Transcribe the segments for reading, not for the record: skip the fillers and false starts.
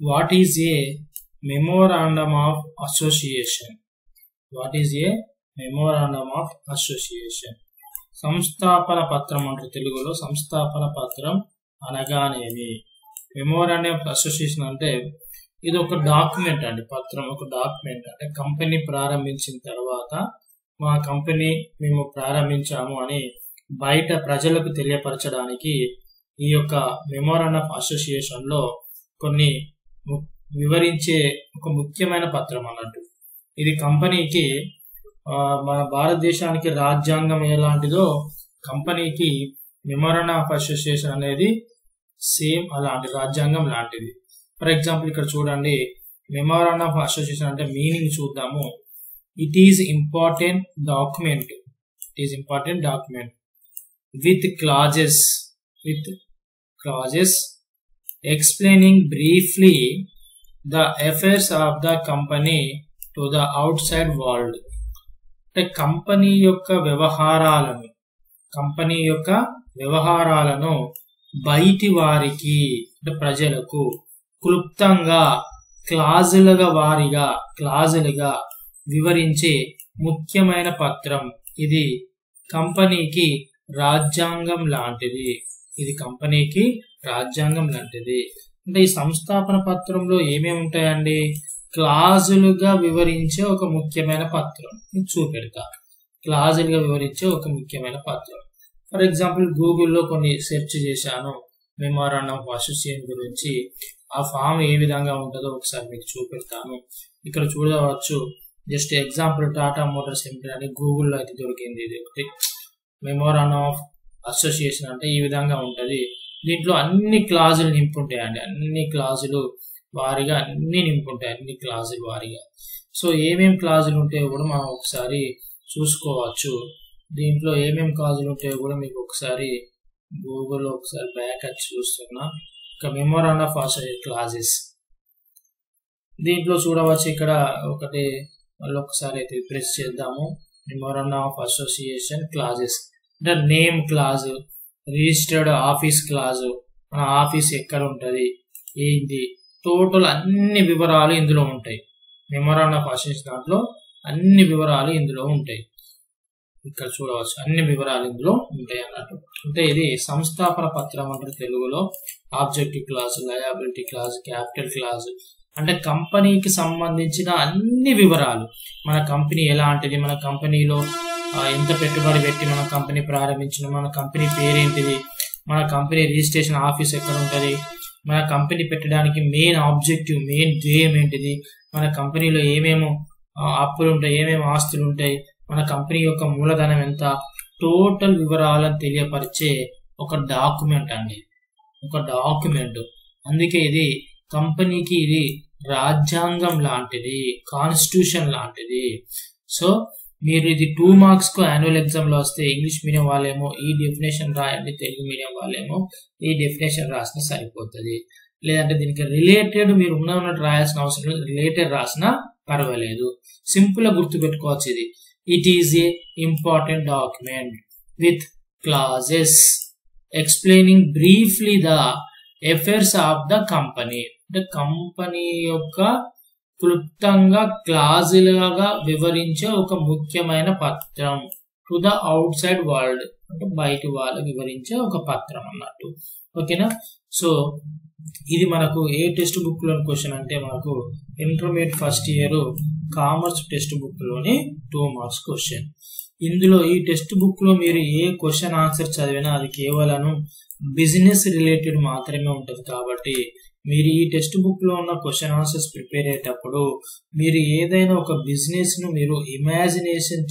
What is a memorandum of association? What is a memorandum of association? సంస్థాపన పత్రం అంటే తెలుగులో సంస్థాపన పత్రం అనగానేమి? మెమోరాండం ఆఫ్ అసోసియేషన్ అంటే ఇది ఒక డాక్యుమెంట్ అండి. పత్రం ఒక డాక్యుమెంట్ అంటే కంపెనీ ప్రారంభించిన తర్వాత మా కంపెనీ మేము ప్రారంభించాము అని బయట ప్రజలకు తెలియపరచడానికి ఈ యొక్క మెమోరాండం ఆఫ్ అసోసియేషన్ లో కొన్ని వివరించే ఒక ముఖ్యమైన పత్రం అన్నట్టు. ఇది కంపెనీకి మన భారతదేశానికి రాజ్యాంగం ఎలాంటిదో కంపెనీకి మెమోరాండం ఆఫ్ అసోసియేషన్ అనేది సేమ్ అలాంటి రాజ్యాంగం లాంటిది. ఫర్ ఎగ్జాంపుల్ ఇక్కడ చూడండి, మెమోరాండం ఆఫ్ అసోసియేషన్ అంటే మీనింగ్ చూద్దాము. It is important document. It is important document with clauses explaining briefly the affairs of the company to the outside world. అంటే company యొక్క వ్యవహారాలను బయటి వారికి అంటే ప్రజలకు క్లుప్తంగా క్లాజులుగా వివరించే ముఖ్యమైన పత్రం. ఇది కంపెనీకి రాజ్యాంగం లాంటిది. అంటే ఈ సంస్థాపన పత్రంలో ఏమేమి ఉంటాయండి? క్లాజులుగా వివరించే ఒక ముఖ్యమైన పత్రం. చూపెడతా. క్లాజులుగా వివరించే ఒక ముఖ్యమైన పత్రం. ఫర్ ఎగ్జాంపుల్ గూగుల్లో కొన్ని సెర్చ్ చేశాను మెమోరాండం ఆఫ్ అసోసియేషన్ గురించి. ఆ ఫామ్ ఏ విధంగా ఉంటుందో ఒకసారి మీకు చూపెడతాను. ఇక్కడ చూడవచ్చు. Just example Tata Motors limited అని గూగుల్లో అయితే దొరికింది. ఇది ఒకటి మెమోరాండం ఆఫ్ అసోసియేషన్ అంటే ఈ విధంగా ఉంటది. దీంట్లో అన్ని క్లాజులు నింపుంటాయండి. అన్ని క్లాజులు వారిగా సో ఏమేం క్లాజులు ఉంటాయో కూడా మనం ఒకసారి చూసుకోవచ్చు. దీంట్లో ఏమేం క్లాజులు ఉంటాయో కూడా మీకు ఒకసారి గూగుల్లో ఒకసారి బ్యాక్ వచ్చి చూస్తున్నా. ఇక మెమోరాండం ఆఫ్ అసోసియేషన్ క్లాజెస్ దీంట్లో చూడవచ్చు. ఇక్కడ ఒకటి మళ్ళీ ఒకసారి అయితే ప్రెస్ చేద్దాము. మెమోరాండం ఆఫ్ అసోసియేషన్ క్లాజెస్ అంటే name clause, registered office clause, మన ఆఫీస్ ఎక్కడ ఉంటది, ఏంటి, టోటల్ అన్ని వివరాలు ఇందులో ఉంటాయి. మెమోరాండం ఆఫ్ అసోసియేషన్ దాంట్లో అన్ని వివరాలు ఇందులో ఉంటాయి. ఇక్కడ చూడవచ్చు అన్ని వివరాలు ఇందులో ఉంటాయి అన్నట్టు. అంటే ఇది సంస్థాపన పత్రం అంటే తెలుగులో objective clause, liability clause, capital clause అంటే కంపెనీకి సంబంధించిన అన్ని వివరాలు. మన కంపెనీ ఎలాంటిది, మన కంపెనీలో ఎంత పెట్టుబడి పెట్టి మన కంపెనీ ప్రారంభించిన, మన కంపెనీ పేరేంటిది, మన కంపెనీ రిజిస్ట్రేషన్ ఆఫీస్ ఎక్కడ ఉంటుంది, మన కంపెనీ పెట్టడానికి మెయిన్ ఆబ్జెక్టివ్, మెయిన్ ధ్యేయం ఏంటిది, మన కంపెనీలో ఏమేమో అప్పులు ఉంటాయి, ఏమేమి ఆస్తులు ఉంటాయి, మన కంపెనీ యొక్క మూలధనం ఎంత, టోటల్ వివరాలను తెలియపరిచే ఒక డాక్యుమెంట్ అండి. అందుకే ఇది కంపెనీకి ఇది రాజ్యాంగం లాంటిది, కాన్స్టిట్యూషన్ లాంటిది. సో మీరు ఇది 2 మార్క్స్ కు యాన్యువల్ ఎగ్జామ్ లో వస్తే ఇంగ్లీష్ మీడియం వాళ్ళేమో ఈ డెఫినేషన్ రాయండి, తెలుగు మీడియం వాళ్ళేమో ఈ డెఫినేషన్ రాసినా సరిపోతుంది. లేదంటే దీనికి రిలేటెడ్ మీరు ఉన్నట్టు రాయాల్సిన అవసరం లేదు, రిలేటెడ్ రాసినా పర్వాలేదు. సింపుల్ గా గుర్తు పెట్టుకోవచ్చు. ఇది it is a important document with clauses explaining briefly the affairs of the company అంటే కంపెనీ యొక్క క్లుప్తంగా క్లాజులుగా వివరించే ఒక ముఖ్యమైన పత్రం. To the out side world అంటే బయట వాళ్ళు వివరించే ఒక పత్రం అన్నట్టు. ఓకేనా? సో ఇది మనకు ఏ టెక్స్ట్ బుక్ లోని క్వశ్చన్ అంటే మనకు intermediate first year commerce text book లోని 2 మార్క్స్ క్వశ్చన్. ఇందులో ఈ టెక్స్ట్ బుక్ లో మీరు ఏ క్వశ్చన్ ఆన్సర్ చదివినా అది కేవలం బిజినెస్ రిలేటెడ్ మాత్రమే ఉంటది. కాబట్టి మీరు ఈ టెక్స్ట్ బుక్ లో ఉన్న క్వశ్చన్ ఆన్సర్స్ ప్రిపేర్ అయ్యేటప్పుడు మీరు ఏదైనా ఒక బిజినెస్ ను మీరు ఇమాజినేషన్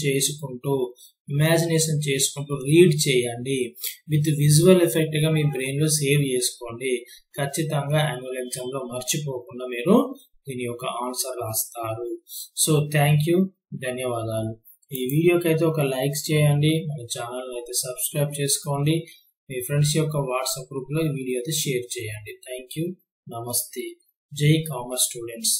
చేసుకుంటూ రీడ్ చేయండి. విత్ విజువల్ ఎఫెక్ట్ గా మీ బ్రెయిన్ లో సేవ్ చేసుకోండి. ఖచ్చితంగా యాన్యువల్ ఎగ్జామ్ లో మర్చిపోకుండా మీరు దీని యొక్క ఆన్సర్ రాస్తారు. సో థ్యాంక్ యూ, ధన్యవాదాలు. ఈ వీడియోకి అయితే ఒక లైక్స్ చేయండి, మన ఛానల్ అయితే సబ్స్క్రైబ్ చేసుకోండి, మీ ఫ్రెండ్స్ యొక్క వాట్సాప్ గ్రూప్ లో ఈ వీడియో అయితే షేర్ చేయండి. థ్యాంక్ యూ, నమస్తే, జై కామర్స్ స్టూడెంట్స్.